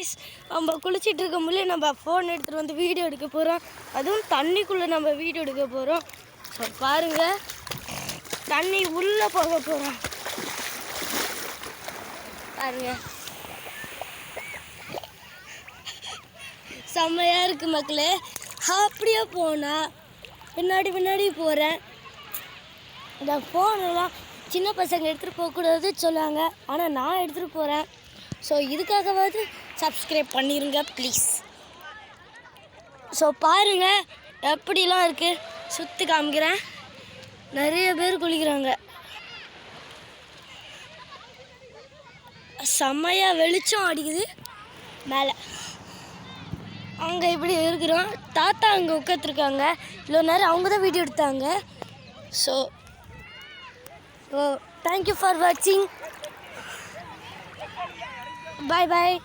Guys, நம்ம குளிச்சிட்டு இருக்கும் போது நம்ம ஃபோன் எடுத்துகிட்டு வந்து வீடியோ எடுக்க போகிறோம். அதுவும் தண்ணிக்குள்ளே நம்ம வீடியோ எடுக்க போகிறோம். ஸோ பாருங்கள், தண்ணி உள்ளே போக போகிறோம். பாருங்க, செம்மையாக இருக்குது மக்களே. அப்படியே போனால் பின்னாடி போகிறேன். இந்த ஃபோனெல்லாம் சின்ன பசங்க எடுத்துகிட்டு போகக்கூடாது சொல்லுவாங்க, ஆனால் நான் எடுத்துகிட்டு போகிறேன். ஸோ இதுக்காகவாவது சப்ஸ்கிரைப் பண்ணிடுங்க ப்ளீஸ். ஸோ பாருங்கள் எப்படிலாம் இருக்குது, சுற்றி காமிக்கிறேன். நிறைய பேர் குளிக்கிறாங்க. செம்மையாக வெளிச்சம் அடிக்குது மேலே. அங்கே இப்படி இருக்கிறோம். தாத்தா அங்கே உட்காந்துருக்காங்க. இவ்வளோ நேரம் அவங்க தான் வீடியோ எடுத்தாங்க. ஸோ தேங்க்யூ ஃபார் வாட்சிங். பாய் பாய்.